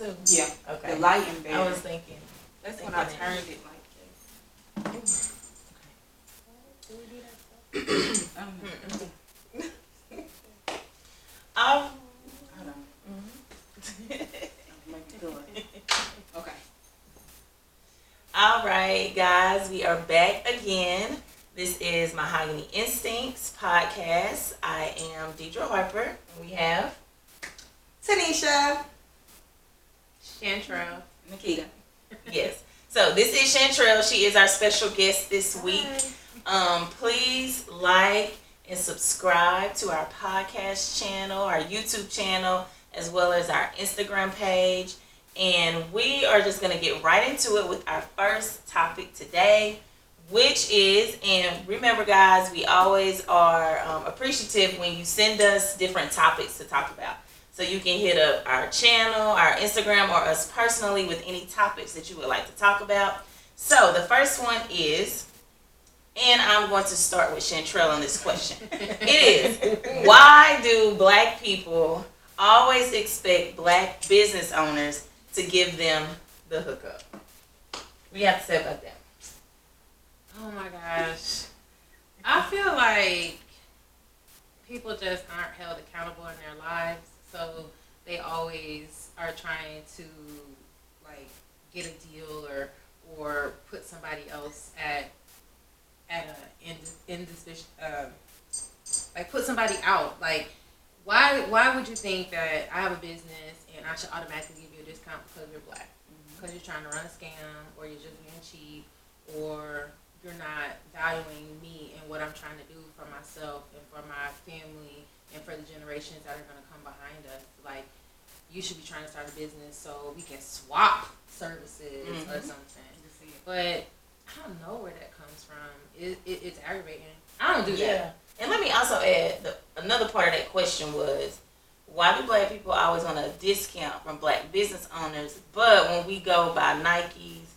too? Yeah. Okay. The lighting better. I was thinking. That's when I turned it like this. Um, Hold on. Make it good. Okay. all right, guys, we are back again. This is Mahogany Instincts podcast. I am Deidre Harper, and we have Tanisha. Chantrell. Nikita. yes. So this is Chantrell. She is our special guest this week. Please like and subscribe to our podcast channel, our YouTube channel, as well as our Instagram page. And we are just going to get right into it with our first topic today, which is, and remember guys, we always are appreciative when you send us different topics to talk about. So you can hit up our channel, our Instagram, or us personally with any topics that you would like to talk about. So the first one is, and I'm going to start with Chantrell on this question. It is, why do black people always expect black business owners to give them the hookup? What do you have to say about that? Oh my gosh. I feel like people just aren't held accountable in their lives. So they always are trying to like get a deal or put somebody else at like put somebody out. Like why would you think that I have a business and I should automatically give you a discount because you're black? Because you're trying to run a scam, or you're just being cheap, or you're not valuing me and what I'm trying to do for myself and for my family and for the generations that are going to come behind us. Like, you should be trying to start a business so we can swap services or something. But I don't know where that comes from. It's aggravating. I don't do that. And let me also add, another part of that question was, why do black people always want a discount from black business owners, but when we go buy Nikes,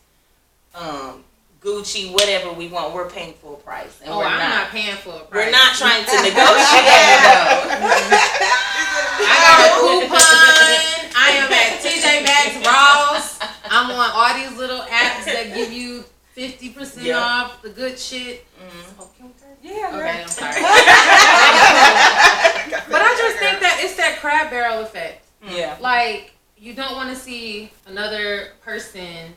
Gucci, whatever we want, we're paying full price. And I'm not paying full price. We're not trying to negotiate though. I got a coupon. I am at TJ Maxx, Ross. I'm on all these little apps that give you 50% off the good shit. Oh, can we curse? Yeah. Okay, I'm sorry. But I just think that it's that crab barrel effect. Yeah. Like, you don't want to see another person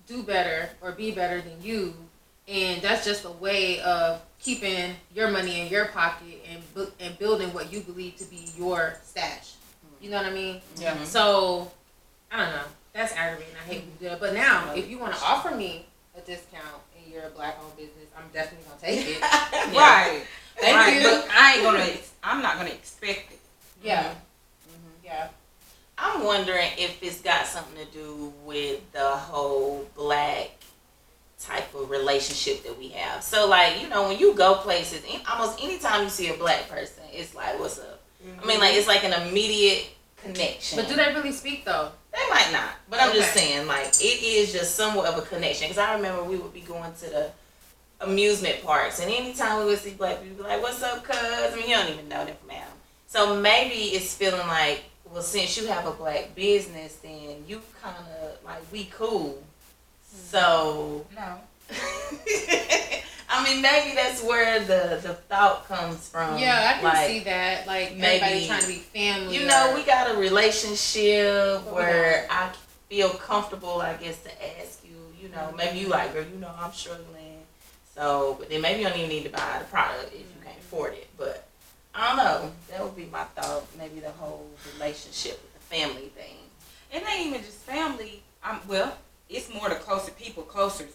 do better or be better than you, and that's just a way of keeping your money in your pocket and building what you believe to be your stash. You know what I mean? Yeah. So I don't know. That's aggravating. I hate when you do that. But now, if you want to offer me a discount and you're a black-owned business, I'm definitely gonna take it. Right. Thank you. But I'm not gonna expect it. Yeah. Yeah. I'm wondering if it's got something to do with the whole black type of relationship that we have. So, like, you know, when you go places, almost anytime you see a black person, it's like, what's up? I mean, like, it's like an immediate connection. But do they really speak, though? They might not. But I'm just saying, like, it is just somewhat of a connection. Because I remember we would be going to the amusement parks, and anytime we would see black people, be like, what's up, cuz? I mean, you don't even know them from Adam. So maybe it's feeling like, well, since you have a black business, then you kind of, like, we cool. So, No. I mean, maybe that's where the thought comes from. Yeah, I can like, see that. Like, maybe, everybody trying to be family. You know, we got a relationship where I feel comfortable, I guess, to ask you, you know, maybe you like, girl, you know, I'm struggling. So, but then maybe you don't even need to buy the product if you can't afford it. But I don't know. That would be my thought. Maybe the whole relationship with the family thing. It ain't even just family. Well, it's more the closer people closest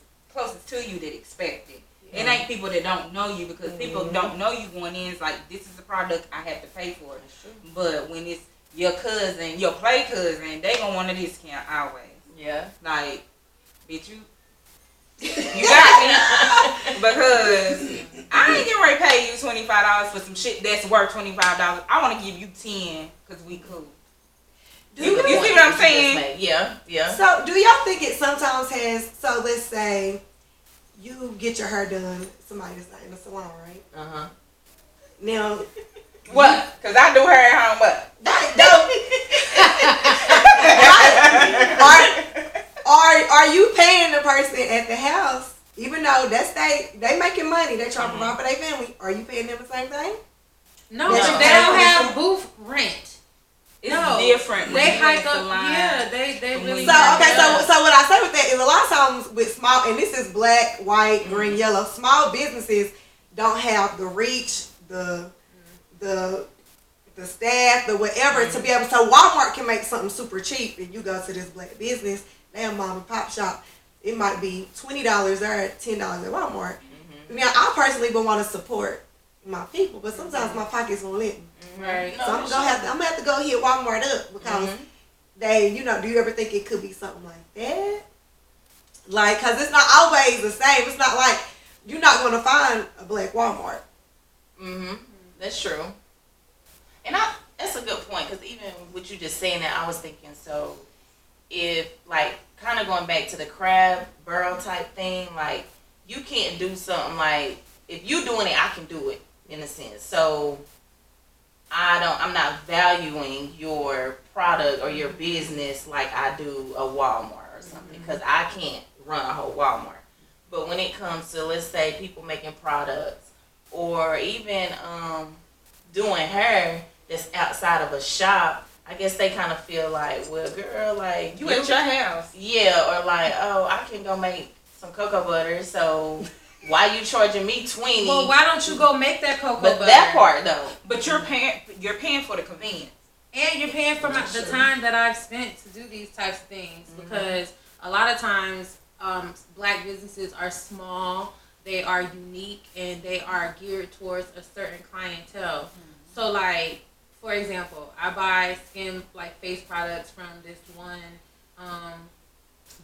to you that expect it. It ain't people that don't know you, because people don't know you going in. It's like, this is a product, I have to pay for it. But when it's your cousin, your play cousin, they gonna want a discount always. Yeah. Like, bitch, you got me. Because I ain't getting ready to pay you $25 for some shit that's worth $25. I want to give you 10 because we cool. You see what I'm saying? Yeah, yeah. So, do y'all think it sometimes has, so let's say you get your hair done, somebody that's not in the salon, right? Uh-huh. Now, What? Because I do hair at home, what? no, Are you paying the person at the house, even though they making money, they trying to provide for their family? Are you paying them the same thing? No, they don't have booth rent. It's different. They hike up. Yeah, they really. So what I say with that is a lot of times with small, and this is black, white, green, yellow. Small businesses don't have the reach, the staff, the whatever to be able. So Walmart can make something super cheap, and you go to this black business, damn mom and pop shop. It might be $20 there, $10 at Walmart. Now I personally would want to support my people, but sometimes my pockets won't let me. Right. So I'm gonna have to go hit Walmart up because they, do you ever think it could be something like that? Like, cause it's not always the same. It's not like you're not gonna find a black Walmart. That's true. And that's a good point, because even with you just saying that, I was thinking, so if, like, kind of going back to the crab burrow type thing, like, you can't do something like, if you doing it, I can do it, in a sense. So I'm not valuing your product or your business like I do a Walmart or something, because I can't run a whole Walmart. But when it comes to, let's say, people making products, or even doing hair that's outside of a shop, I guess they kind of feel like, well, girl, like, you at your house. Yeah, or like, oh, I can go make some cocoa butter, so why you charging me $20? Well, why don't you go make that cocoa butter? But that part though. But you're paying for the convenience. And you're paying for the time that I've spent to do these types of things, because a lot of times black businesses are small, they are unique, and they are geared towards a certain clientele. So, like, for example, I buy skin, like, face products from this one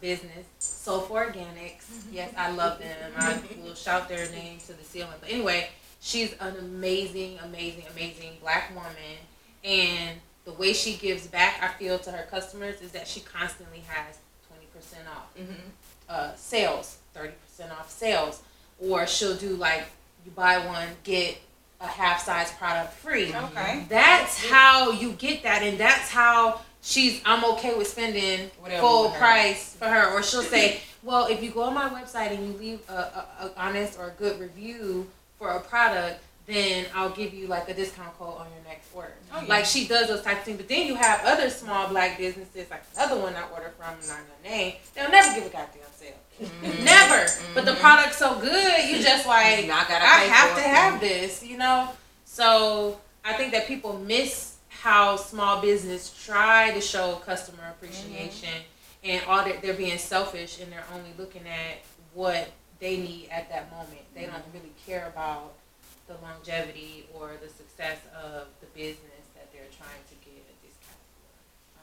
business, Soul for Organics. Yes, I love them. I will shout their name to the ceiling. But anyway, she's an amazing, amazing, amazing black woman. And the way she gives back, I feel, to her customers is that she constantly has 20% off sales, 30% off sales. Or she'll do, like, you buy one, get a half-size product free. Okay. That's how you get that, and that's how I'm okay with spending full price for her. Or she'll say, well, if you go on my website and you leave a honest or a good review for a product, then I'll give you, like, a discount code on your next order. Oh, yeah. Like, she does those types of things. But then you have other small black businesses, like the other one I order from, I'm not gonna name, they'll never give a goddamn sale. Never. But the product's so good, you just like, I have to have this, So I think that people miss how small business try to show customer appreciation, and all that they're being selfish, and they're only looking at what they need at that moment. They don't really care about the longevity or the success of the business that they're trying to get a discount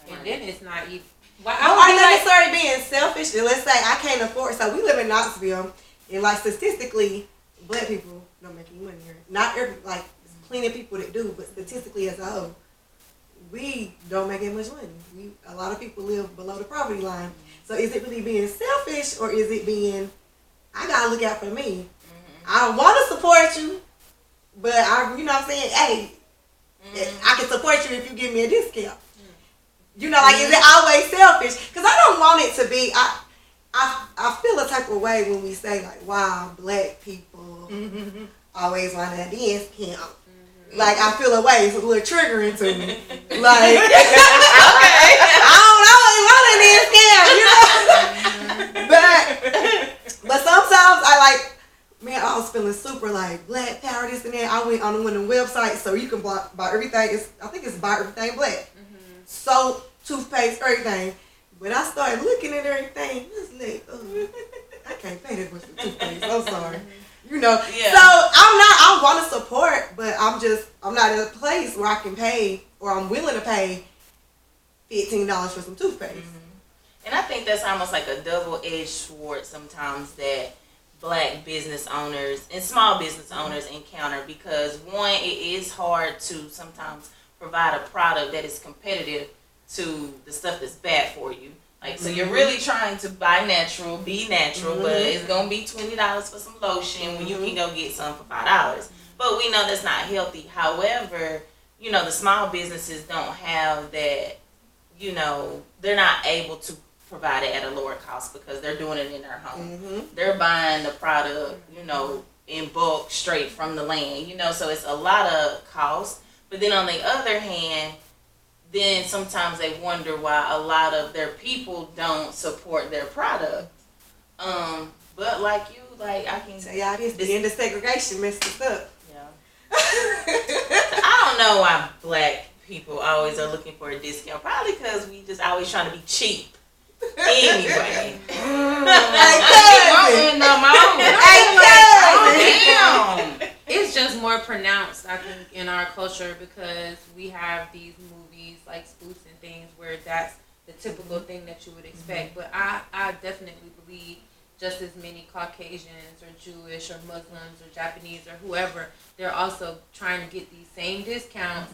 for. And then it's not even. I'm not necessarily being selfish. Let's say I can't afford. So we live in Knoxville, and like statistically, black people don't make any money here. Not every, like, there's plenty of people that do, but statistically as a whole, we don't make as much money. A lot of people live below the poverty line. So is it really being selfish, or is it being, I gotta look out for me? I want to support you, but you know what I'm saying? Hey, I can support you if you give me a discount. Like, is it always selfish? Because I don't want it to be. I feel a type of way when we say, like, wow, black people always want a discount. Like, I feel a way. It's a little triggering to me. Like, okay, I don't always want a discount, But sometimes I like. Man, I was feeling super like black power, this and that. I went on one of the websites, so you can buy everything. I think it's buy everything black. Soap, toothpaste, everything. But I started looking at everything. I was like, I can't pay that much for toothpaste. I'm sorry. Yeah. So I want to support, but I'm not in a place where I can pay, or I'm willing to pay $15 for some toothpaste. And I think that's almost like a double-edged sword sometimes that black business owners and small business owners encounter, because one, it is hard to sometimes provide a product that is competitive to the stuff that's bad for you. Like, so you're really trying to buy natural, be natural, but it's gonna be $20 for some lotion when you can go get some for $5. But we know that's not healthy. However, the small businesses don't have that. They're not able to provided at a lower cost because they're doing it in their home. They're buying the product, in bulk straight from the land, so it's a lot of cost. But then on the other hand, then sometimes they wonder why a lot of their people don't support their product. But like I can tell y'all this, the end of segregation messed us up. Yeah. I don't know why black people always are looking for a discount. Probably because we just always trying to be cheap. Anyway. It's just more pronounced, I think, in our culture because we have these movies like Spoofs and things where that's the typical thing that you would expect. But I definitely believe just as many Caucasians or Jewish or Muslims or Japanese or whoever, they're also trying to get these same discounts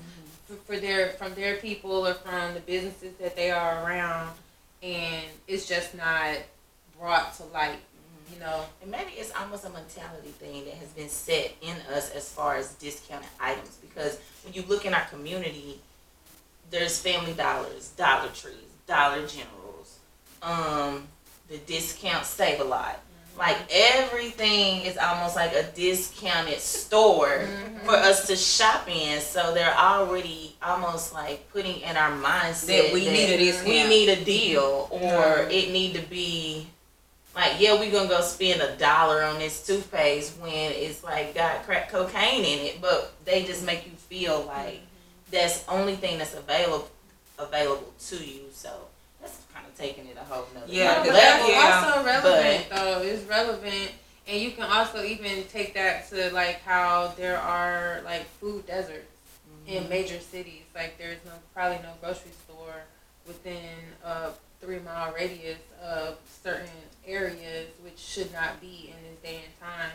from their people or from the businesses that they are around, and it's just not brought to light, And maybe it's almost a mentality thing that has been set in us as far as discounted items, because when you look in our community, there's Family Dollars, Dollar Trees, Dollar Generals, the discount Save a Lot. Like everything is almost like a discounted store for us to shop in. So they're already almost like putting in our mindset that we need a discount. We need a deal, or it need to be like, yeah, we're gonna go spend $1 on this toothpaste when it's like got crack cocaine in it, but they just make you feel like that's the only thing that's available to you. So that's kind of taking it a whole nother but that's also relevant though. It's relevant, and you can also even take that to like how there are like food deserts in major cities. Like there's probably no grocery store within a 3-mile radius of certain areas, which should not be in this day and time.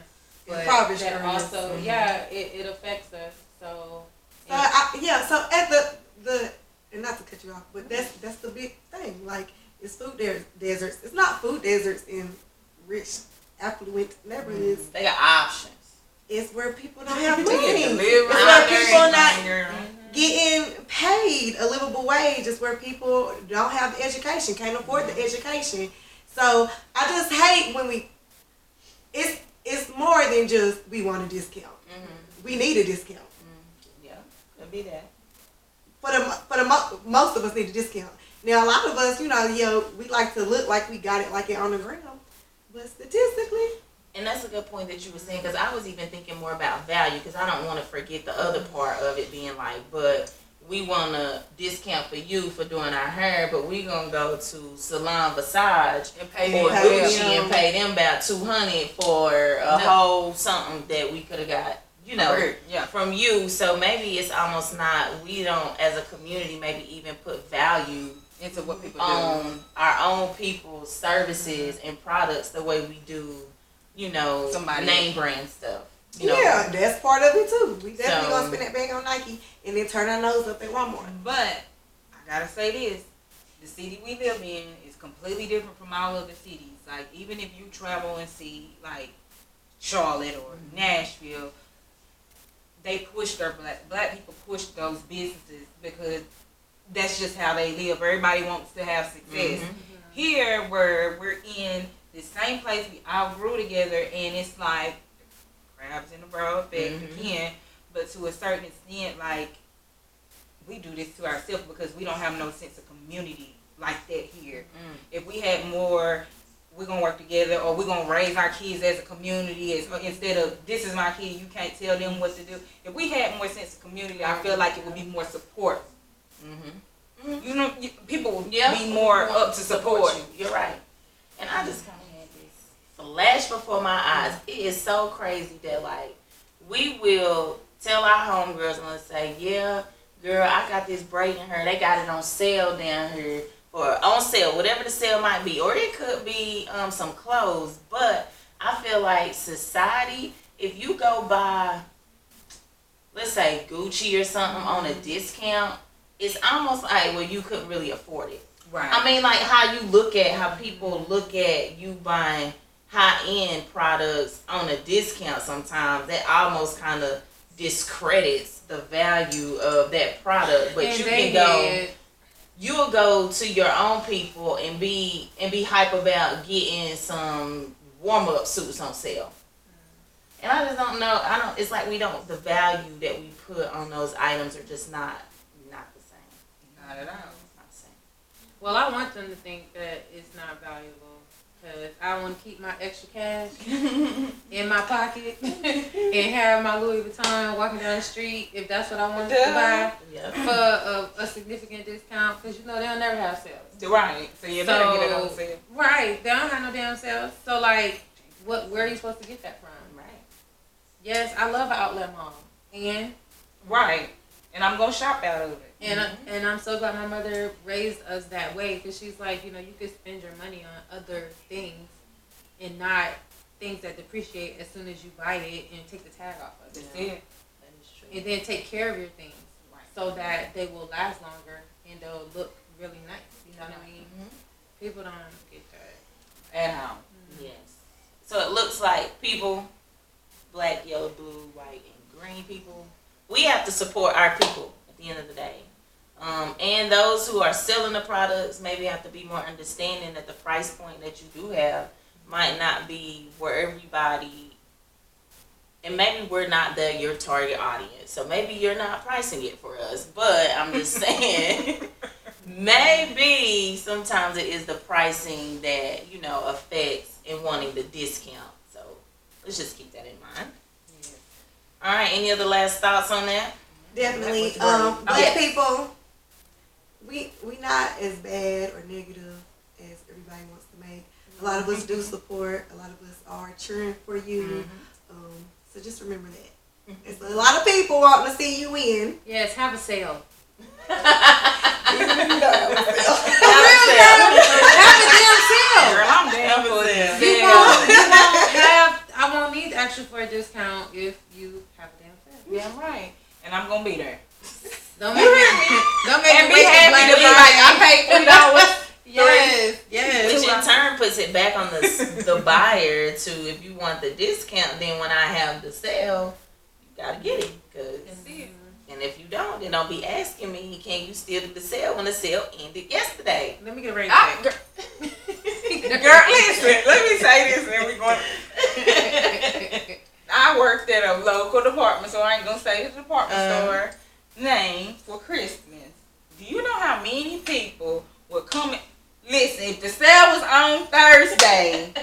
But that also, it affects us. So at the and not to cut you off, but that's the big thing. Like, it's food deserts. It's not food deserts in rich, affluent neighborhoods. They got options. It's where people don't have money. It's where people not getting paid a livable wage. It's where people don't have the education, can't afford the education. So I just hate when it's more than just we want a discount. We need a discount. Yeah, could be that. Most of us need a discount. Now a lot of us, we like to look like we got it like it on the ground, but statistically. And that's a good point that you were saying, because I was even thinking more about value, because I don't want to forget the other part of it being like, but we want a discount for you for doing our hair, but we gonna go to Salon Visage and pay or Gucci and pay them about $200 for a whole something that we could have got, from you. So maybe it's almost not, we don't as a community maybe even put value into what people on do. our own people's services and products the way we do, name brand stuff. Yeah, that's part of it too. We definitely gonna spend that bag on Nike and then turn our nose up at Walmart. But I gotta say this: the city we live in is completely different from all other cities. Like, even if you travel and see like Charlotte or Nashville, they push their black people push those businesses because that's just how they live. Everybody wants to have success. Here, where we're in the same place, we all grew together, and it's like crabs in the barrel effect again. But to a certain extent, like, we do this to ourselves because we don't have no sense of community like that here. If we had more, we're gonna work together, or we're gonna raise our kids as a community, instead of this is my kid, you can't tell them what to do. If we had more sense of community, I feel like it would be more support. People would be more up to support you. You're right. And I just kind of had this flash before my eyes. It is so crazy that, like, we will tell our homegirls and let's say, yeah, girl, I got this braid in her. They got it on sale down here, or on sale, whatever the sale might be. Or it could be some clothes. But I feel like society, if you go buy, let's say, Gucci or something on a discount, it's almost like, well, you couldn't really afford it. Right. I mean, like how people look at you buying high-end products on a discount sometimes, that almost kind of discredits the value of that product. But you'll go to your own people and be hype about getting some warm up suits on sale. And I just don't know. I don't. It's like we don't. The value that we put on those items are just not the same. Not at all. Not the same. Well, I want them to think that it's not valuable because I want to keep my extra cash in my pocket and have my Louis Vuitton walking down the street if that's what I wanted to buy for a significant discount because they'll never have sales. Right. So you better get it on sale. Right. They don't have no damn sales. So like, where are you supposed to get that from? Right. Yes, I love an outlet mall. And right. And I'm gonna shop out of it. And I'm so glad my mother raised us that way because she's like, you could spend your money on other things and not things that depreciate as soon as you buy it and take the tag off of it. That's it. That is true. And then take care of your things so that they will last longer and they'll look really nice. You know what I mean? Mm-hmm. People don't get that. At home. Mm-hmm. Yes. So it looks like people, black, yellow, blue, white, and green people, we have to support our people at the end of the day. And those who are selling the products maybe have to be more understanding that the price point that you do have might not be where everybody, and maybe we're not your target audience. So maybe you're not pricing it for us, but I'm just saying, maybe sometimes it is the pricing that, affects in wanting the discount. So let's just keep that in mind. Yeah. All right, any other last thoughts on that? Definitely. That Black people, we not as bad or negative as everybody wants to make. A lot of us do support. A lot of us are cheering for you. So just remember that. It's a lot of people wanting to see you win. Yes, have a sale. Have a damn sale. Girl, I'm down for it. You won't have. I won't need extra for a discount if you have a damn sale. Yeah, right. And I'm gonna be there. Don't make me. Don't make And me be happy to be like, I paid $3. Yes. Which in turn puts it back on the buyer to, if you want the discount, then when I have the sale, you gotta get it. And if you don't be asking me, can you still do the sale when the sale ended yesterday? Let me get a raise check. Girl, listen, let me say this and we going. I worked at a local department, so I ain't gonna say the department store name for Christmas. Do you know how many people would come in? Listen, if the sale was on Thursday,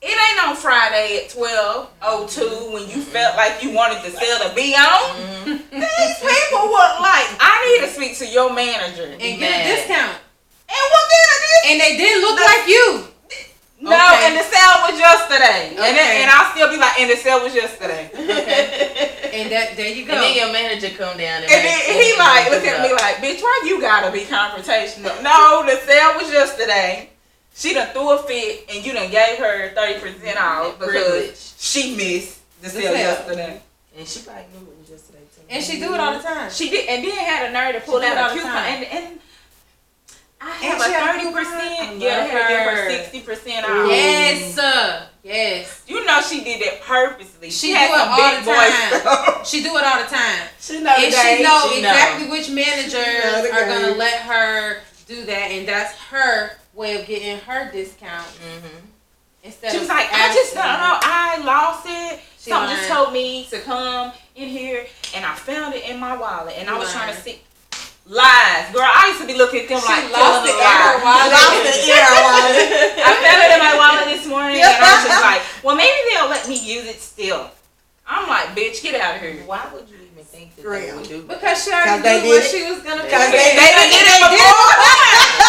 it ain't on Friday at 12:02 when you felt like you wanted the sale to be on. These people were like, I need to speak to your manager And get a discount. And we'll get a discount. And they didn't look like you. No, Okay. and the sale was yesterday. Okay. And I'll still be like, and the sale was yesterday. Okay. And there you go. And then your manager come down And then he like look at me like, bitch, why you gotta be confrontational? No, the sale was yesterday. She done threw a fit and you done gave her 30% off because she missed the sale yesterday. And she probably knew it was yesterday too. And she do it all the time. She did, and then had a nerve to pull She do it out all a the coupon. time. And I And have she had a a 30%. coupon? Yeah, I they had to love give her 60% off. Yes, sir. Yes. You know she did that purposely. She had do it some all big the boy stuff. She do it all the time. She know And the she know She exactly which managers the are game. gonna let her do that, and that's her way of getting her discount. Instead She of was like, I just don't asking. know. I lost it. She Someone just lying. told me to come in here, and I found it in my wallet, and I was trying to see. Lies, girl. I used to be looking at them like, lost telling it them in her lies. wallet. I found it in my wallet this morning, and I was just like, well, maybe they'll let me use it still. I'm like, bitch, get out of here. Why would you even think that they would do that? Because she already Because they knew what did it. she was gonna do. Because They done did it before.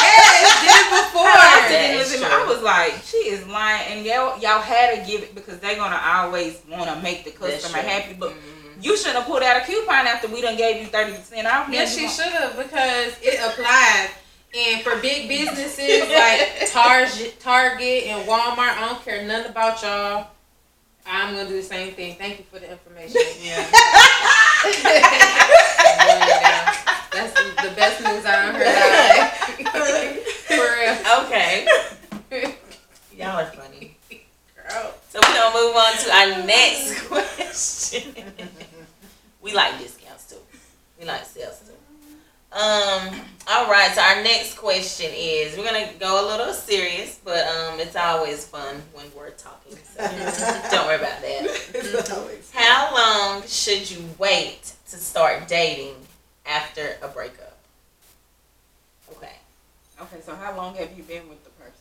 Yes, did it before. I didn't That's listen. true. I was like, she is lying, and y'all had to give it because they're gonna always want to make the That's customer true. happy. But you shouldn't have pulled out a coupon after we done gave you 30% off. Yes, she should have because it applies. And for big businesses like Target and Walmart, I don't care nothing about y'all. I'm gonna do the same thing. Thank you for the information. Yeah. That's the best news I heard all day. For Okay. Y'all are funny. real. Girl. So we're gonna move on to our next question. We like discounts too. We like sales too. All right. So our next question is, we're gonna go a little serious, but it's always fun when we're talking. So don't worry about that. How long should you wait to start dating after a breakup? Okay. Okay, so how long have you been with the person?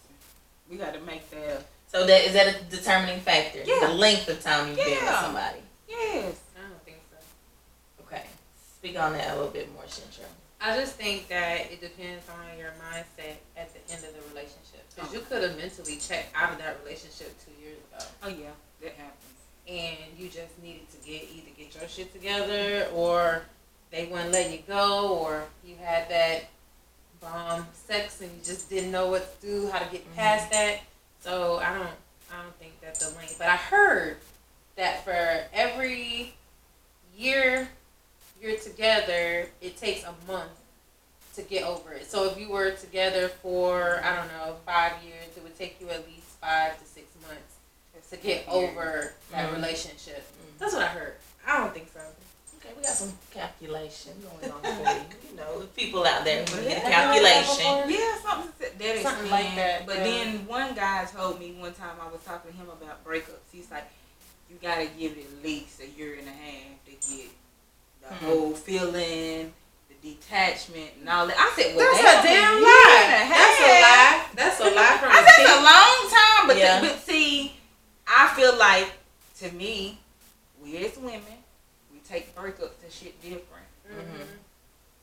We got to make that. So that is that a determining factor? Yeah. The length of time you've been with somebody. Yes. I don't think so. Okay. Speak on that a little bit more, Shintra. I just think that it depends on your mindset at the end of the relationship. Because you could have mentally checked out of that relationship 2 years ago. Oh yeah, that happens. And you just needed to either get your shit together, or they wouldn't let you go, or you had that bomb sex and you just didn't know what to do, how to get past that. So I don't think that's the length. But I heard that for every year you're together, it takes a month to get over it. So if you were together for, I don't know, 5 years, it would take you at least 5 to 6 months to get over that relationship. That's what I heard. I don't think so. Okay, we got some calculation going on for you. You know, the people out there who need a calculation. Yeah, something that Something like that. But then one guy told me one time, I was talking to him about breakups. He's like, you gotta give it at least a year and a half to get the whole feeling, the detachment, and all that. I said, well, That's a damn lie. That's a lie. That's a lie from I the said, it's a long time, but Yeah. but see, I feel like, to me, we as women, we take breakups and shit different. Mm-hmm.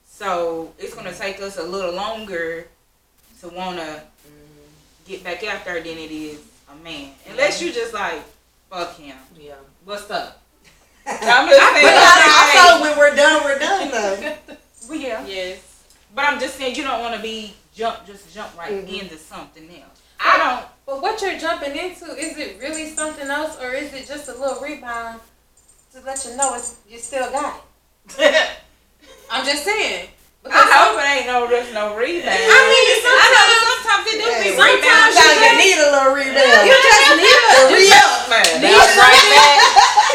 So it's gonna take us a little longer to wanna get back out there than it is a man. Unless you just like, fuck him. Yeah. What's up? I'm just saying. I thought when we're done though. Well, yeah. Yes. But I'm just saying you don't want to be jump right into something else. I don't. But what you're jumping into, is it really something else, or is it just a little rebound to let you know you still got it? I'm just saying. I hope it ain't no rebound. I mean, sometimes it do be rebound. Sometimes you need a little rebound. You just need That's something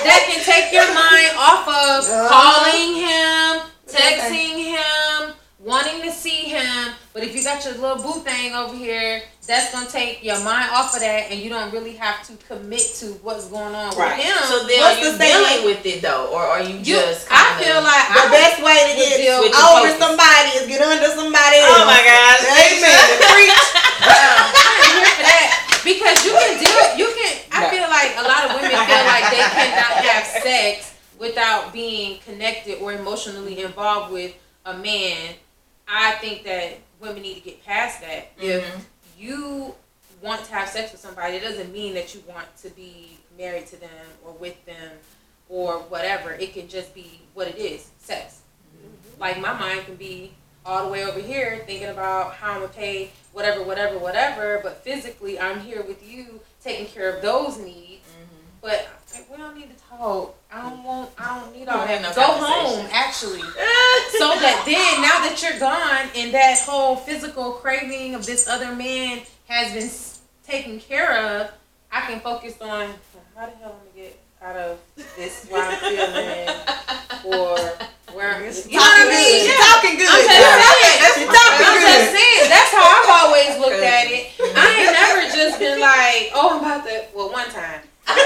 that can take your mind off of calling him, texting him, wanting to see him. But if you got your little boo thing over here, that's going to take your mind off of that, and you don't really have to commit to what's going on with him. So then are you dealing with it though, or are you just I feel like the best way to get over somebody is get under somebody else. Oh my gosh. Amen. Preach. I'm here for that. Because I feel like a lot of women feel like they cannot have sex without being connected or emotionally involved with a man. I think that women need to get past that. If you want to have sex with somebody, it doesn't mean that you want to be married to them or with them or whatever. It can just be what it is, sex. Like my mind can be all the way over here thinking about how I'm going to pay whatever, but physically I'm here with you taking care of those needs. But we don't need to talk. I don't need all that. Go home, actually. So that then, now that you're gone and that whole physical craving of this other man has been taken care of, I can focus on how the hell I'm going to get out of this, where I'm feeling, or where I'm... You know what I mean? You're talking good. I'm just saying. That's how I've always looked at it. I ain't never just been like, oh, I'm about to... Well, one time. After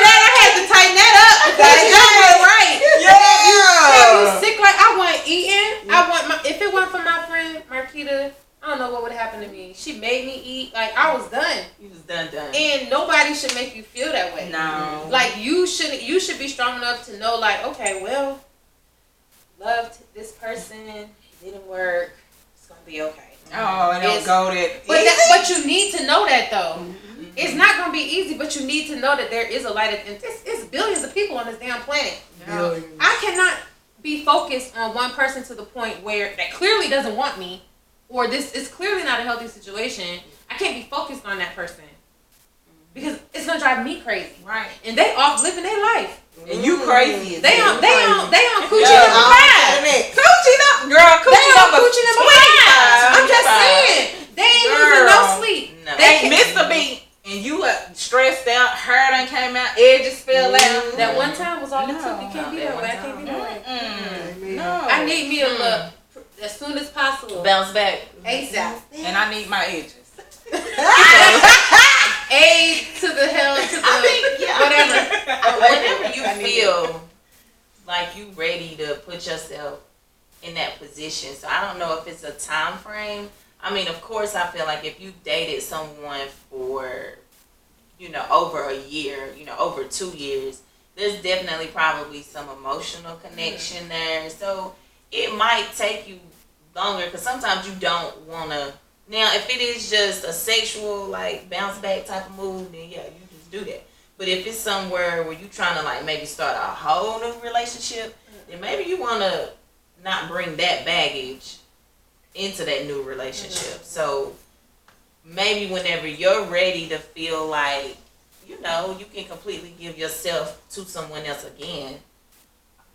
that, I had to tighten that up because that wasn't right. You sick like I wasn't eating. If it weren't for my friend Marquita, I don't know what would happen to me. She made me eat. Like I was done. You was done. And nobody should make you feel that way. No. Like you should be strong enough to know, like, okay, well, loved this person, it didn't work. It's gonna be okay. Oh, and don't go that. But you need to know that though. It's not gonna be easy, but you need to know that there is a light at the end. It's billions of people on this damn planet. I cannot be focused on one person to the point where that clearly doesn't want me, or this is clearly not a healthy situation. I can't be focused on that person because it's gonna drive me crazy. Right. And they off living their life. And you crazy. They on coochie number 5. Coochie number, girl. Coochie number 5. I'm just saying. They ain't losing no sleep. No. They ain't missed a beat and you stressed out, hair done came out, edges fell out. That one time was all it No. took. You can't be that way. I can't be that way. No. I need me a look as soon as possible. Bounce back. ASAP. And I need my edges. A to the hell to the whatever. Whenever you feel like you ready to put yourself in that position. So I don't know if it's a time frame. I mean, of course, I feel like if you dated someone for, over a year, over 2 years, there's definitely probably some emotional connection there. So it might take you longer because sometimes you don't want to. Now, if it is just a sexual, like, bounce back type of move, then yeah, you just do that. But if it's somewhere where you're trying to, like, maybe start a whole new relationship, then maybe you want to not bring that baggage into that new relationship. So maybe whenever you're ready to feel like, you can completely give yourself to someone else again.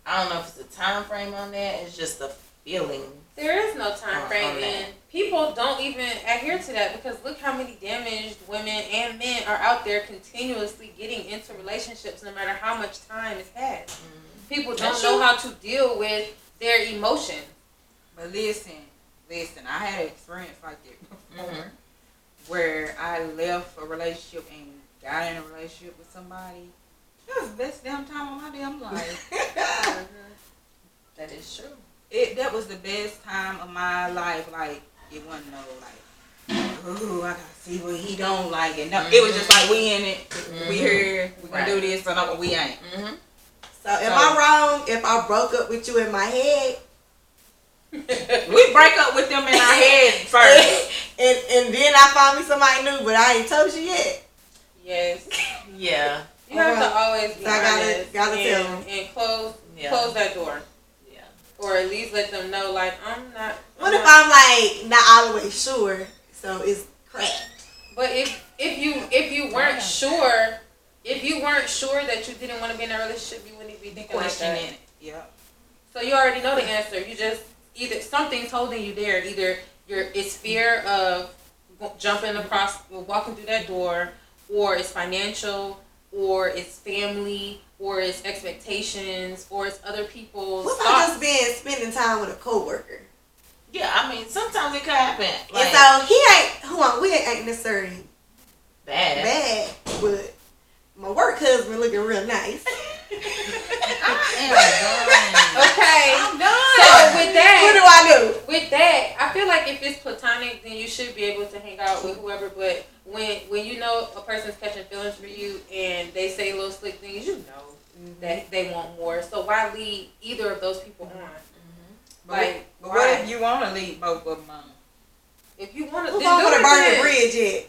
I don't know if it's a time frame on that. It's just a feeling. There is no time frame, and people don't even adhere to that because look how many damaged women and men are out there continuously getting into relationships no matter how much time has passed. People don't know how to deal with their emotions. But listen, I had an experience like that before where I left a relationship and got in a relationship with somebody. That was the best damn time of my damn life. That is true. That was the best time of my life. Like, it wasn't no like, ooh, I gotta see what he don't like. And no, it was just like, we in it, we here, we gonna do this, so no, we ain't. So am I wrong if I broke up with you in my head? We break up with them in our head first. and then I found me somebody new, but I ain't told you yet. Yes. Yeah. You have to always be honest gotta tell them. and close that door. Yeah. Or at least let them know, like, I'm not. What if I'm like not all the way sure, so it's crap? But if you weren't sure, that you didn't want to be in a relationship, you wouldn't be thinking like that. Questioning it. Yeah. So you already know the answer. You just either something's holding you there. Either it's fear of walking through that door, or it's financial, or it's family, or it's expectations, or it's other people's What thoughts. about just being spending time with a coworker? Yeah, I mean, sometimes it could happen. Like, And so we ain't necessarily bad, but my work husband looking real nice. Okay. I'm done. So with that, What do I do? With that, I feel like if it's platonic, then you should be able to hang out with whoever. But when you know a person's catching feelings for you and they say little slick things, you know that they want more. So why lead either of those people on? But what if you want to leave both of them on? If you want to, Who's then going do to burn the it. bridge yet?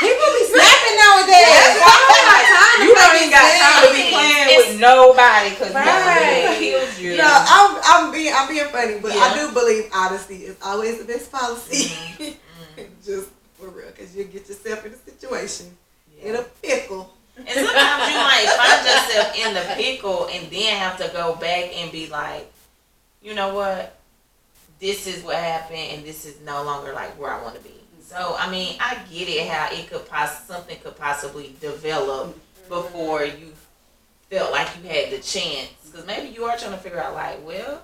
People be snapping nowadays. You don't even got time to be playing with nobody because Right. kills you. No, I'm being funny, but I do believe honesty is always the best policy. Just for real, because you get yourself in a situation in a pickle. And sometimes you might find yourself in the pickle and then have to go back and be like, you know what? This is what happened and this is no longer like where I want to be. So, I mean, I get it how it could something could possibly develop before you felt like you had the chance. Because maybe you are trying to figure out like, well,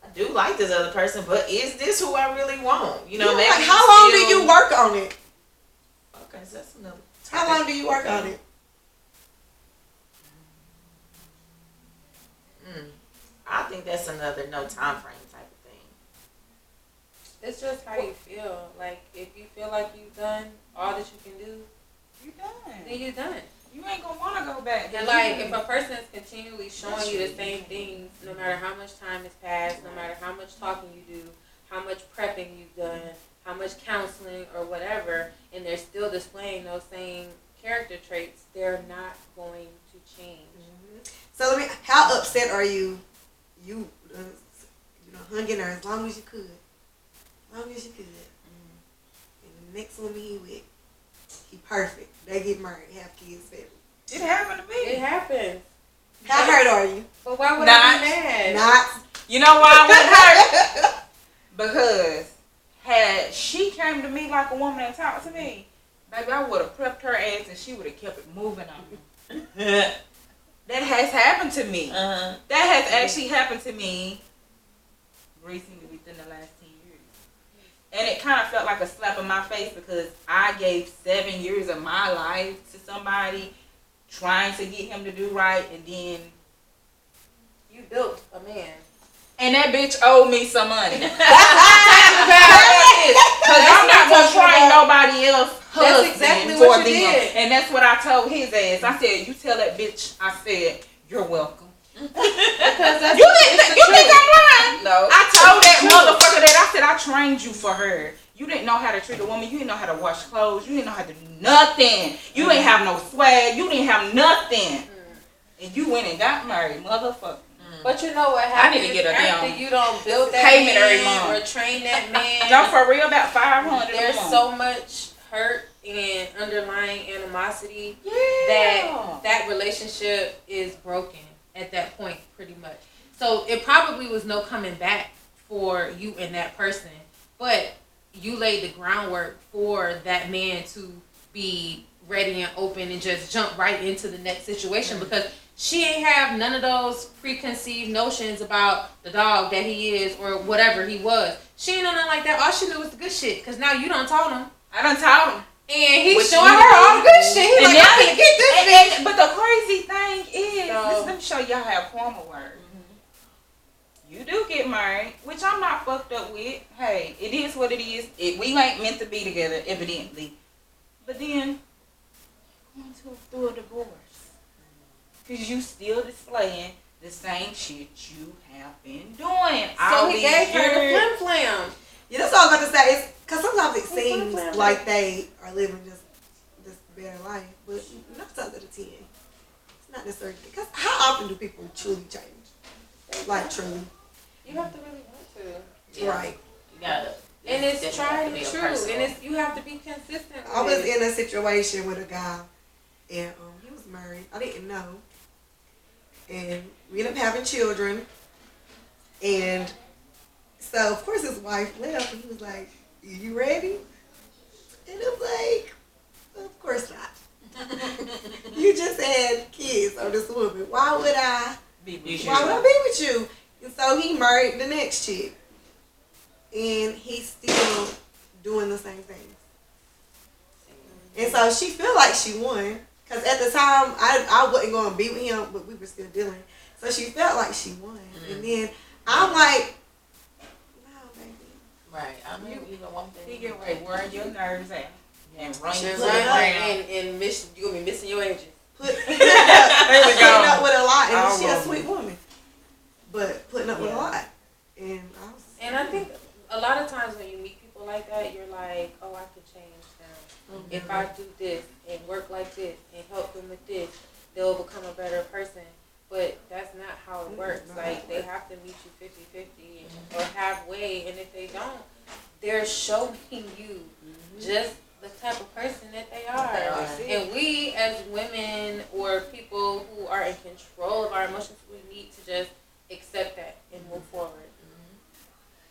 I do like this other person, but is this who I really want? You know, maybe like, how long do you work on it? Okay, so that's another topic. How long do you work on it? I think that's another no time frame type of thing. It's just how you feel. Like, if you feel like you've done all that you can do, You done. then you're done. You ain't gonna want to go back. And like, if a person is continually showing you the same things, no matter how much time has passed, no matter how much talking you do, how much prepping you've done, how much counseling or whatever, and they're still displaying those same character traits, they're not going to change. So how upset are you? You hung in there as long as you could. And the next woman he with, he perfect. They get married, have kids, baby. it happened to me. It happens. How hurt are you? But why would Not. I be mad? Not. You know why I wouldn't hurt? Because had she came to me like a woman and talked to me, Baby, I would have prepped her ass and she would have kept it moving on. That has happened to me. Uh-huh. That has actually happened to me recently within the last 10 years. And it kind of felt like a slap in my face because I gave 7 years of my life to somebody trying to get him to do right, and then You built a man. and that bitch owed me some money. Because That's I'm not what going to I'm train talking about. nobody else That's husband exactly for what you them. did. And that's what I told his ass. I said, you tell that bitch, I said, you're welcome. Because that's You think I'm lying? No. I told that It's the motherfucker that I said I trained you for her. You didn't know how to treat a woman. You didn't know how to wash clothes. You didn't know how to do nothing. You ain't have no swag. You didn't have nothing. And you went and got married, motherfucker. But you know what I happens need to get a after damn you don't build that payment every man month. or train that man. Y'all for real about 500. There's a month. so much hurt and underlying animosity Yeah. that relationship is broken at that point, pretty much. So it probably was no coming back for you and that person, but you laid the groundwork for that man to be ready and open and just jump right into the next situation because she ain't have none of those preconceived notions about the dog that he is or whatever he was. She ain't know nothing like that. All she knew was the good shit because now you done told him. I done told him. And he's What showing you her do. all the good shit. He's And like, now I'm gonna get this bitch. But the crazy thing is, So- let me show y'all how karma works. You do get married, which I'm not fucked up with. Hey, it is what it is. We ain't meant to be together, evidently. But then, going through a divorce. Because you still displaying the same shit you have been doing. So he gave her the flim flam. Yeah, that's all I'm going to say. It's because sometimes it Well, seems flim-flam. like they are living just better life, but 9 times out of 10, it's not necessarily. Because how often do people truly change? Like truly, You have to really want to. right? You gotta. And it's definitely tried have to and be a true. personal- And it's you have to be consistent with I was it. in a situation with a guy, and he was married. I didn't know, and we ended up having children. And so, of course, his wife left, and he was like, "You ready?" And I'm like, "Of course not. You just had kids on this woman. Why would I? Why would I be with you?" And so he married the next chick, and he's still doing the same things. And so she feel like she won, because at the time I wasn't going to be with him, but we were still dealing. So she felt like she won, and then I'm like, "No, baby." Right. I mean, you know, one thing. He get ready, wear your nerves out. And run And your Put foot it around. and miss, you're going to be missing your agent. Putting we go. up with a lot, and All she's a wrong. sweet woman, but putting up with a Yeah. lot, and I was. And I think a lot of times when you meet people like that, you're like, oh, I could change them. If I do this and work like this and help them with this, they'll become a better person. But that's not how it works. Like, they have to meet you 50-50 or halfway. And if they don't, they're showing you just the type of person that they are. That's it. And we as women or people who are in control of our emotions, we need to just accept that and move forward.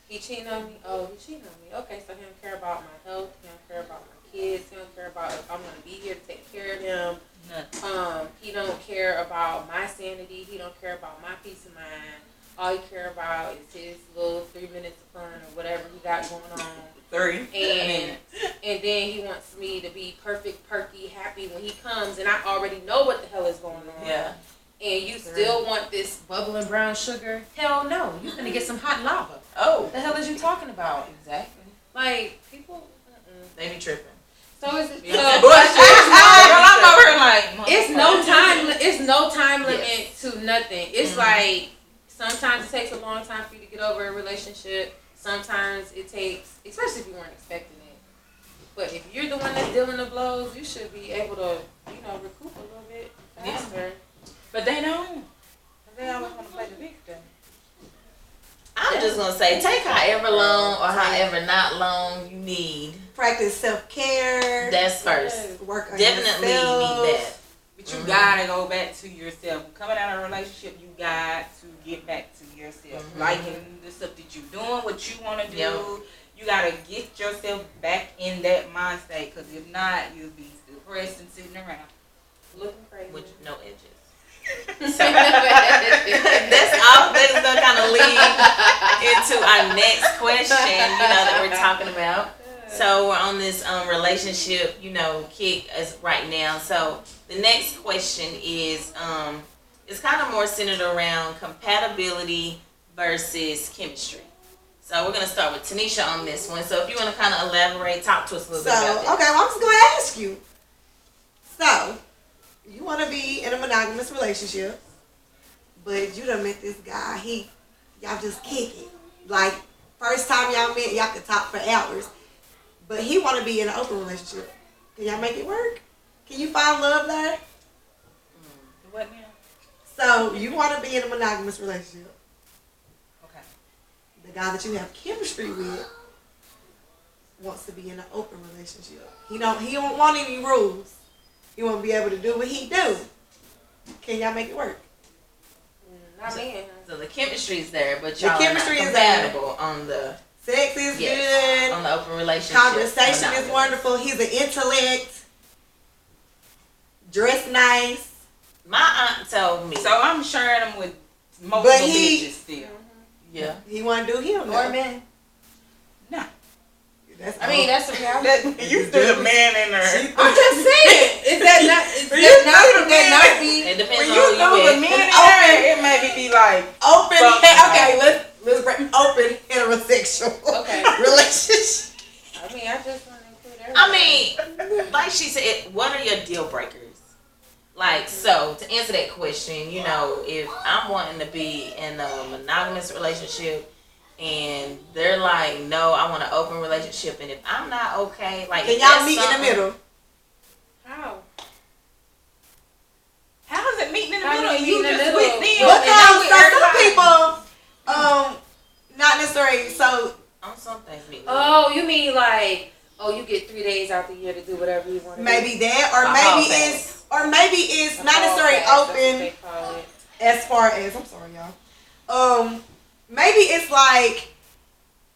He cheating on me? Oh, he cheating on me. Okay, so he don't care about my health. He don't care about my kids. He don't care about if I'm going to be here to take care of them. He don't care about my sanity. He don't care about my peace of mind. All he care about is his little 3 minutes of fun or whatever he got going on. 3 And then he wants me to be perfect, perky, happy when he comes, and I already know what the hell is going on. Yeah. And you still want this bubbling brown sugar? Hell no. You're going to get some hot lava. Oh. What the hell is you talking about? Exactly. Like, people... They be tripping. So it's... Girl, I'm over here like... It's no time. It's no time limit Yes. to nothing. It's like sometimes it takes a long time for you to get over a relationship. Sometimes it takes, especially if you weren't expecting it. But if you're the one that's dealing the blows, you should be able to, recoup a little bit faster. But they don't. They always want to play the victim. I'm just gonna say, take however long or however not long you need. Practice self-care. That's first. Work on Definitely yourself. need that. But you gotta go back to yourself. Coming out of a relationship, you got to get back to yourself. Liking the stuff that you're doing, what you want to do. Yep. You gotta get yourself back in that mind state, because if not, you'll be depressed and sitting around Looking crazy. With no edges. So that's all. That's gonna kind of lead into our next question. That we're talking about. So we're on this relationship, kick as right now. So the next question is it's kind of more centered around compatibility versus chemistry. So we're gonna start with Tanisha on this one. So if you want to kind of elaborate, talk to us a little bit about that. Okay, well, I'm just gonna ask you. So, you want to be in a monogamous relationship, but you done met this guy. Y'all just kick it. Like, first time y'all met, y'all could talk for hours. But he want to be in an open relationship. Can y'all make it work? Can you find love there? What now? So, you want to be in a monogamous relationship. Okay. The guy that you have chemistry with wants to be in an open relationship. He don't want any rules. He won't be able to do what he do. Can y'all make it work? Not me. So the chemistry's there, but y'all The chemistry are not is there. compatible on the Sex is good. on the open relationship. Conversation is monogamous. wonderful. He's an intellect. Dressed nice. My aunt told me. So I'm sharing them with multiple bitches still. Yeah. He want to do him. Or men. No. That's That's a reality. You still a man in there. I'm just saying. Is that not be? It depends When on you who know you the with. men in there, it maybe be like open. Fuck Okay, let's bring open heterosexual Okay. relationship. I mean, I just want to include everybody. I mean, like she said, what are your deal breakers? Like, so to answer that question, if I'm wanting to be in a monogamous relationship and they're like, no, I want an open relationship, and if I'm not okay, like, Can y'all meet in the middle? How? How is it meeting in the How middle? you And meet you in the just middle? with them. Because and they with some everybody. people, not necessarily. So on some things, meet. Oh, you mean like, you get 3 days out the year to do whatever you want to do? maybe that, or A maybe hall it's, not A hall necessarily pass, that's what open. they call it. As far as, I'm sorry, y'all. Maybe it's like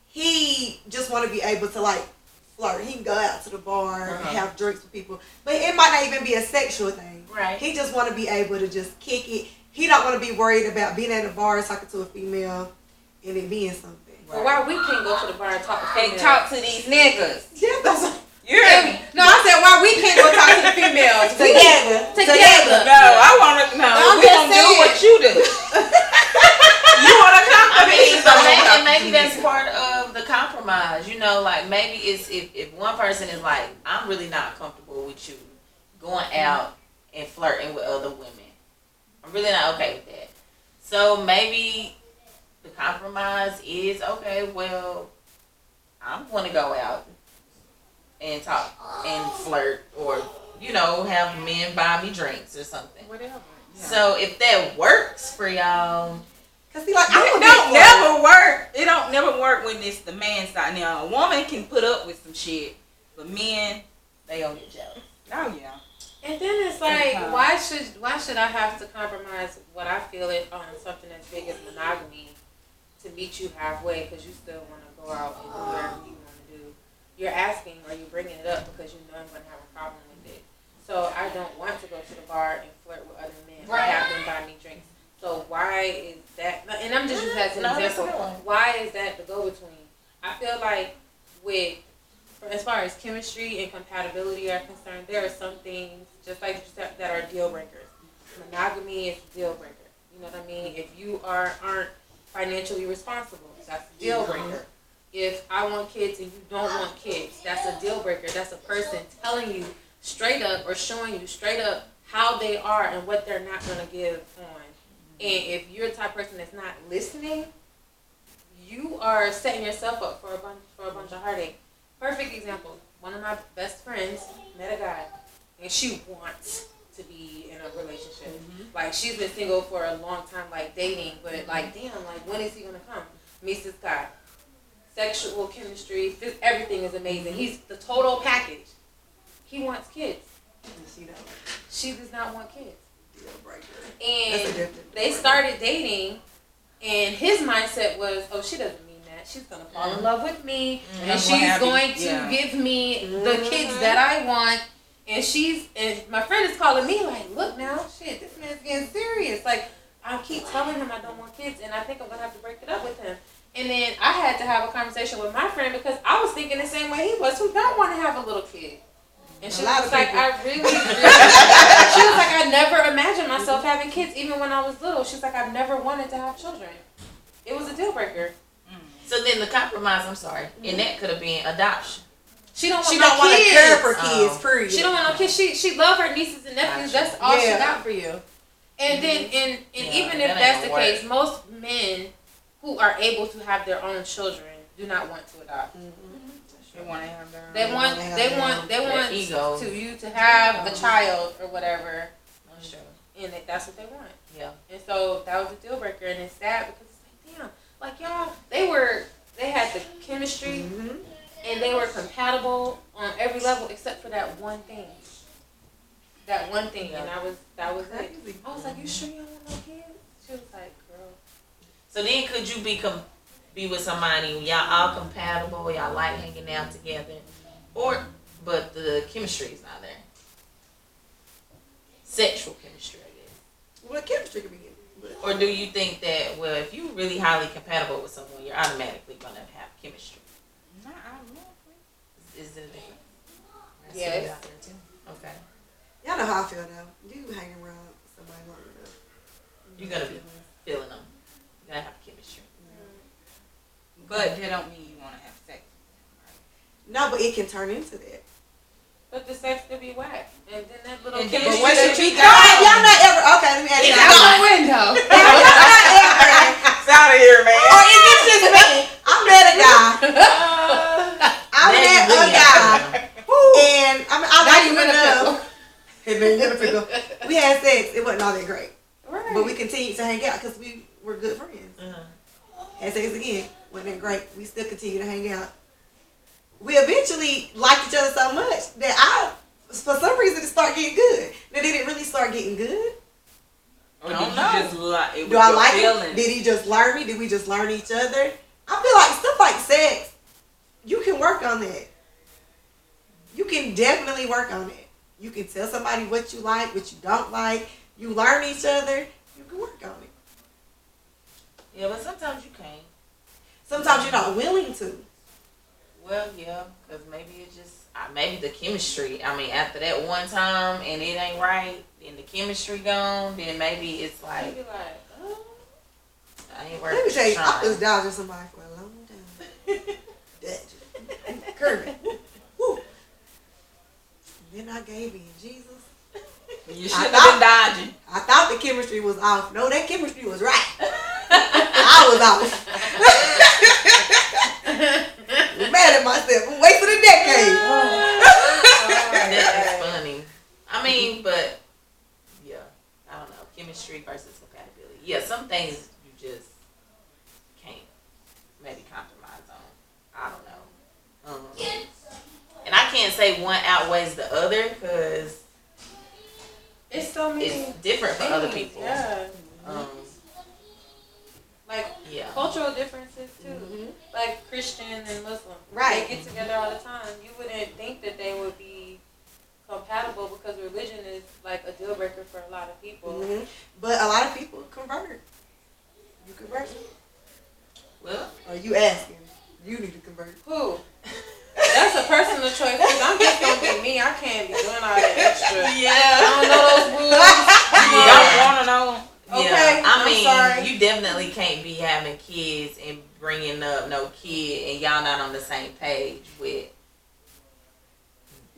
he just want to be able to like flirt. He can go out to the bar and have drinks with people, but it might not even be a sexual thing. Right. He just want to be able to just kick it. He don't want to be worried about being at a bar talking to a female and it being something. But why we can't go to the bar and talk to And females? talk to these niggas. Yeah, that's You hear me? No, I said why we can't go talk to the females together. No, I want to know. I'm We just gonna do saying. what you do. You want to come? I mean, but so maybe that's part of the compromise. Like maybe it's if one person is like, I'm really not comfortable with you going out and flirting with other women. I'm really not okay with that. So maybe the compromise is, okay, well, I'm going to go out and talk and flirt, or have men buy me drinks or something. Whatever. So if that works for y'all, because he like, It I'm don't never work. It don't never work when it's the man side. Now, a woman can put up with some shit, but men, they gonna get jealous. oh yeah. And then it's like, why should I have to compromise what I feel it on something as big as monogamy to meet you halfway because you still want to go out and do whatever you want to do? You're asking, or you're bringing it up because you know I'm going to have a problem with it. So I don't want to go to the bar and flirt with other men or have them buy me drinks. So why is that? And I'm just using that as an example. Why is that the go-between? I feel like as far as chemistry and compatibility are concerned, there are some things, just like you said, that are deal breakers. Monogamy is a deal breaker. You know what I mean? If you aren't financially responsible, that's a deal breaker. If I want kids and you don't want kids, that's a deal breaker. That's a person telling you straight up or showing you straight up how they are and what they're not going to give on. And if you're the type of person that's not listening, you are setting yourself up for a bunch of heartache. Perfect example. One of my best friends met a guy, and she wants to be in a relationship. Mm-hmm. Like, she's been single for a long time, like, dating, but, like, damn, like, when is he going to come? Meets this guy. Sexual chemistry, everything is amazing. He's the total package. He wants kids. She does not want kids. Deal breaker. And they started dating, and his mindset was, oh, she doesn't mean that. that she's gonna fall in love with me, and That's she's what going happened. to Yeah. give me the kids that I want. And my friend is calling me like, look now, shit, this man's getting serious. Like, I keep telling him I don't want kids, and I think I'm gonna have to break it up with him. And then I had to have a conversation with my friend because I was thinking the same way he was, who don't want to have a little kid. And she was like, she was like, I never imagined myself having kids, even when I was little. She's like, I've never wanted to have children. It was a deal breaker. So then the compromise, I'm sorry, and that could have been adoption. She don't want She no don't want to kids. care for kids, period. She don't want no kids. She love her nieces and nephews. Gotcha. That's all she Yeah. got for you. And then, and even if that that's ain't the gonna case, most men who are able to have their own children do not want to adopt. They want to have their own. They want ego. you to have a child or whatever, Sure. and that's what they want. Yeah. And so that was a deal breaker, and it's sad because it's like, damn, like y'all, they had the chemistry, and they were compatible on every level except for that one thing. That one thing, and that was it. I was like, you sure you don't want no kids? She was like, girl. So then could you be with somebody, y'all all compatible, y'all like hanging out together, but the chemistry is not there? Sexual chemistry, I guess. Well, chemistry could be good. Or do you think that, well, if you're really highly compatible with someone, you're automatically going to have chemistry? Not automatically. Is it a difference? I see Yes. it out there too. Okay. Y'all know how I feel though. You hang around somebody long enough. You're going to be feeling them. You're going to have chemistry. But that don't mean you want to have sex. No, but it can turn into that. But the sex could be whack, and then that little And then chemistry But once that you you got, y'all not ever. Okay, let me ask it's you. out the window. Y'all not ever. It's out of here, man. Or is this just me? I met a guy. I Then met you a really guy, have to and I mean, I Now like you him in a enough. And then in a pickle. We had sex. It wasn't all that great, Right. but we continued to hang out because we were good friends. know. Had sex again. Wasn't that great. We still continue to hang out. We eventually liked each other so much that for some reason, it started getting good. Now, did it really start getting good? Or I did don't you know. just like it? Do I your like feelings? him? Did he just learn me? Did we just learn each other? I feel like stuff like sex, you can work on that. You can definitely work on it. You can tell somebody what you like, what you don't like. You learn each other. You can work on it. Yeah, but sometimes you can't. Sometimes you're not willing to. Well, yeah, because maybe it just, maybe the chemistry. I mean, after that one time and it ain't right, and the chemistry gone, then maybe it's You'd like, be like, oh. I ain't Let me worth tell you, I was trying. dodging somebody for a long time. That curving. Woo. Then I gave in. Jesus. You shouldn't have been dodging. I thought the chemistry was off. No, that chemistry was right. I was off. I'm mad at myself. I'm wasting a decade. That is funny. I mean, but, yeah, I don't know. Chemistry versus compatibility. Yeah, some things you just can't maybe compromise on. I don't know. And I can't say one outweighs the other because It's so many. it's different for other things, people. Yeah. Um, Like yeah. cultural differences too. Mhm. Like Christian and Muslim. Right. They get together all the time. You wouldn't think that they would be compatible because religion is like a deal breaker for a lot of people. Mhm. But a lot of people convert. You convert? Well, Or you asking? You need to convert. Who? That's a personal choice. Cause I'm just gonna be me. I can't be doing all that extra. I yeah. don't know those rules. You don't want to know. Okay, I I'm mean, sorry. you definitely can't be having kids and bringing up no kid and y'all not on the same page with.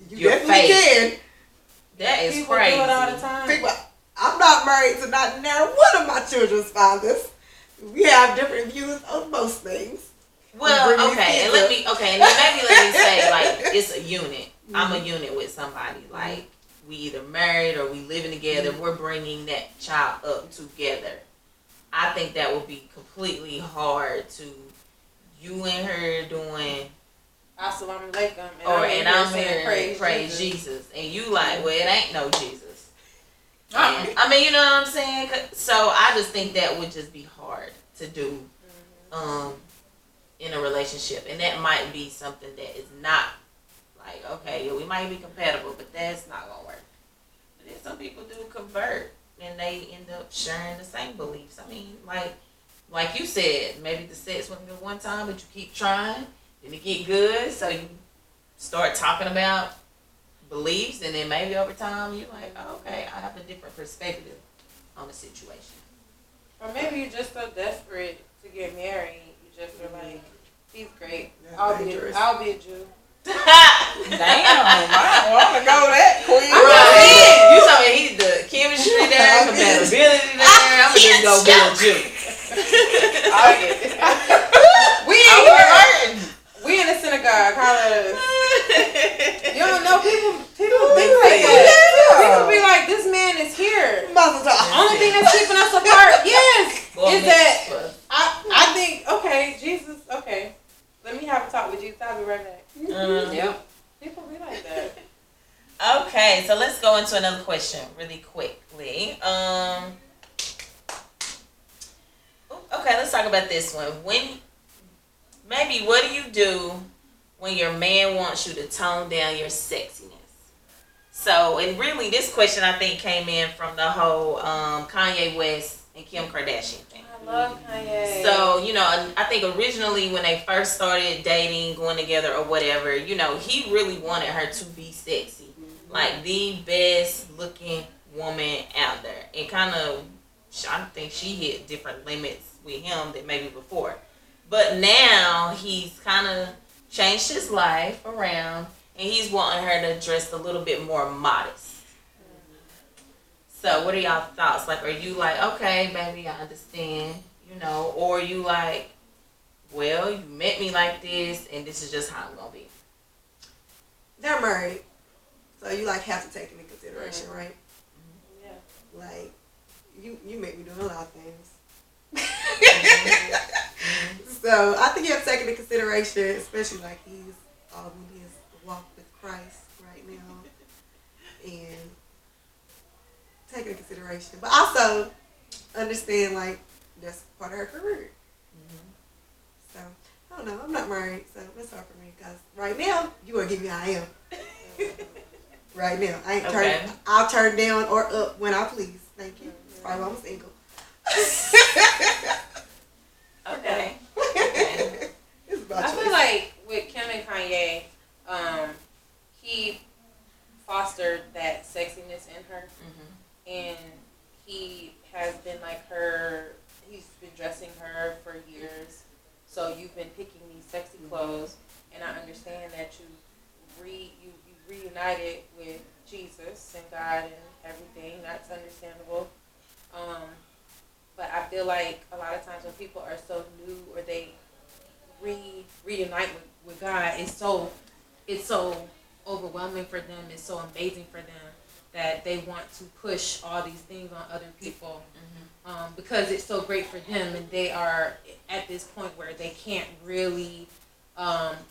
You Your definitely faith. can. That is People crazy. do it all the time. People, I'm not married to not now one of my children's fathers. We have different views on most things. Well, Bring these okay, and kids let me and then maybe let me say like it's a unit. I'm a unit with somebody. Like we either married or we living together. We're bringing that child up together. I think that would be completely hard to you and her doing, Assalamu alaikum. and I'm saying here praise Jesus, and you like, well, it ain't no Jesus. And, I mean, you know what I'm saying? So I just think that would just be hard to do. in a relationship, and that might be something that is not like, okay, yeah, we might be compatible, but that's not gonna work. But then some people do convert, and they end up sharing the same beliefs. I mean, like you said, maybe the sex wasn't good one time, but you keep trying, then it get good, so you start talking about beliefs, and then maybe over time you're like, oh, okay, I have a different perspective on the situation. Or maybe you're just so desperate to get married, you just are like, he's great. That's I'll dangerous. be a Jew. Damn, I want to go that quick. Right. You saw me, the chemistry there, compatibility there. I'm gonna just go be a Jew. We in the synagogue, holla. You don't know, people think like that. People be like, this man is here. The only thing that's keeping us apart, is that I think, okay, Jesus, okay. Let me have a talk with Jesus. I'll be right back. Yep. People be like that. Okay, so let's go into another question really quickly. Okay, let's talk about this one. What do you do when your man wants you to tone down your sexiness? So, and really, this question I think came in from the whole Kanye West and Kim Kardashian thing. I love Kanye. So, I think originally when they first started dating, going together or whatever, he really wanted her to be sexy. Like the best looking woman out there. And kind of, I think she hit different limits with him than maybe before. But now he's kind of changed his life around, and he's wanting her to dress a little bit more modest. So what are y'all thoughts? Like, are you like, okay, baby, I understand, or are you like, well, you met me like this, and this is just how I'm going to be? They're married, so you have to take into consideration, right? Yeah. Like, you make me do a lot of things. So I think you have to take into consideration, especially he's on his walk with Christ right now, and take into consideration, but also understand that's part of her career. So I don't know. I'm not married, so it's hard for me because right now you want to give me how I am. Right now, I ain't turn. I'll turn down or up when I please. Thank you. That's probably why I'm single. Okay. I feel like with Kim and Kanye, he fostered that sexiness in her, and he has been he's been dressing her for years, so you've been picking these sexy clothes, and I understand that you reunited with Jesus and God and everything. That's understandable. But I feel like a lot of times when people are so new or they reunite with God, it's so overwhelming for them. It's so amazing for them that they want to push all these things on other people because it's so great for them, and they are at this point where they can't really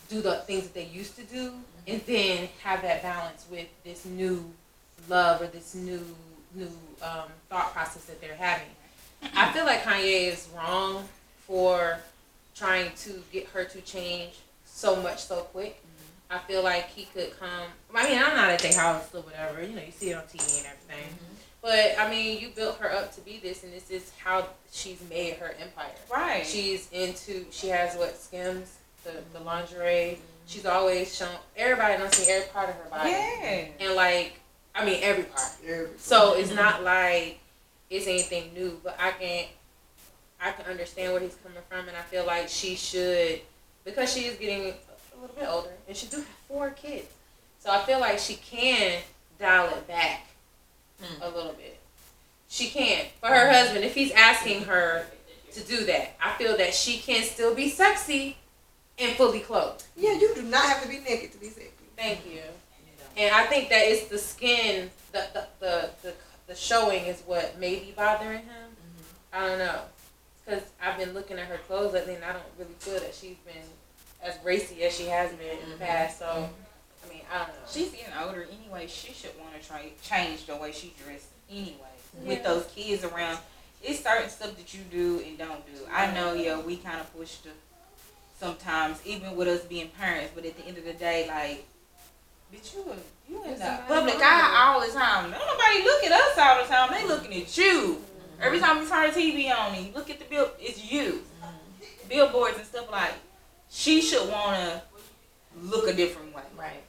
do the things that they used to do, and then have that balance with this new love or this new thought process that they're having. I feel like Kanye is wrong for trying to get her to change so much so quick. I feel like he could come. I mean, I'm not at their house or whatever. You see it on TV and everything. But, I mean, you built her up to be this, and this is how she's made her empire. Right. She has Skims, the lingerie. She's always shown, everybody don't see every part of her body. Yeah. And, every part. So it's not like it's anything new, but I can understand where he's coming from, and I feel like she should, because she is getting a little bit older, and she do have 4 kids. So I feel like she can dial it back a little bit. She can. For her husband, if he's asking her to do that, I feel that she can still be sexy and fully clothed. Yeah, you do not have to be naked to be sexy. Thank you. And I think that it's the skin, the showing is what may be bothering him. I don't know. Because I've been looking at her clothes lately, and I don't really feel that she's been as racy as she has been in the past. So, I mean, I don't know. She's getting older anyway. She should want to change the way she dresses anyway. With those kids around, it's certain stuff that you do and don't do. I know, we kind of push the sometimes, even with us being parents. But at the end of the day, like, bitch, you in the public eye all the time. Don't nobody look at us all the time. They looking at you. Every time you turn the TV on and you look at the bill, it's you. Billboards and stuff like. She should wanna look a different way. Right.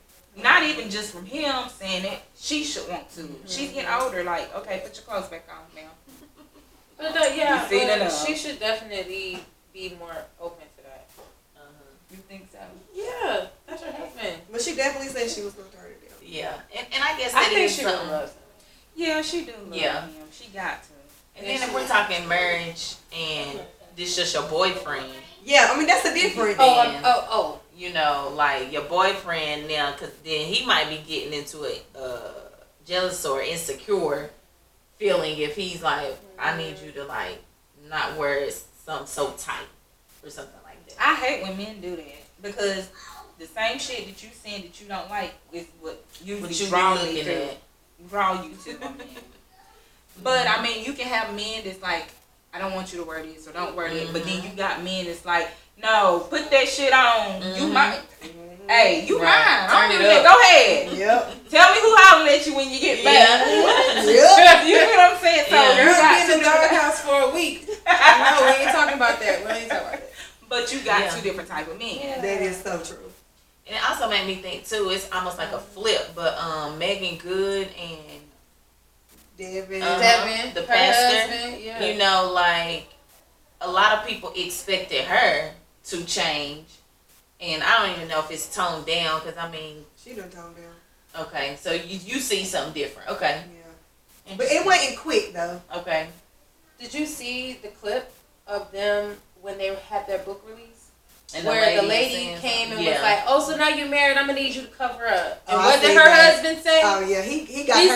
Not even just from him saying it. She should want to. She's getting older. Like, okay, put your clothes back on now. But she should definitely be more open to that. You think so? Yeah, that's her husband. But she definitely said she was gonna turn it down. Yeah, and I guess I that think is she something. loves him. Yeah, she do love him. She got to. And then if we're talking marriage and this just your boyfriend, Yeah, I mean that's a different. Oh. you know, like your boyfriend now, because then he might be getting into a jealous or insecure feeling if he's like, I need you to like not wear something so tight or something like that. I hate when men do that because the same shit that you saying that you don't like is what usually What you draw be me looking to. at. Draw you to a man. But I mean, you can have men that's like, I don't want you to wear this or don't wear that. But then you got men that's like, no, put that shit on. You might. Hey, you mine. I don't give a damn. Go ahead. Yep. Tell me who hollering at you when you get back. Yep. You know what I'm saying? So Yeah. you Girls got be in two the different- doghouse for a week. No, we ain't talking about that. We ain't talking about that. But you got two different type of men. That is so true. And it also made me think too, it's almost like a flip, but Megan Good and Devin. Devin, the her pastor, husband, yeah. you know, like a lot of people expected her to change, and I don't even know if it's toned down because I mean, She done toned down. okay, so you see something different, okay, Yeah. But it wasn't quick though. okay, Did you see the clip of them when they had their book release? and Where the is lady saying came and something. was Yeah. like, "Oh, so now you're married? I'm gonna need you to cover up." And Oh, I what did seen her that. husband say? Oh yeah, he got He her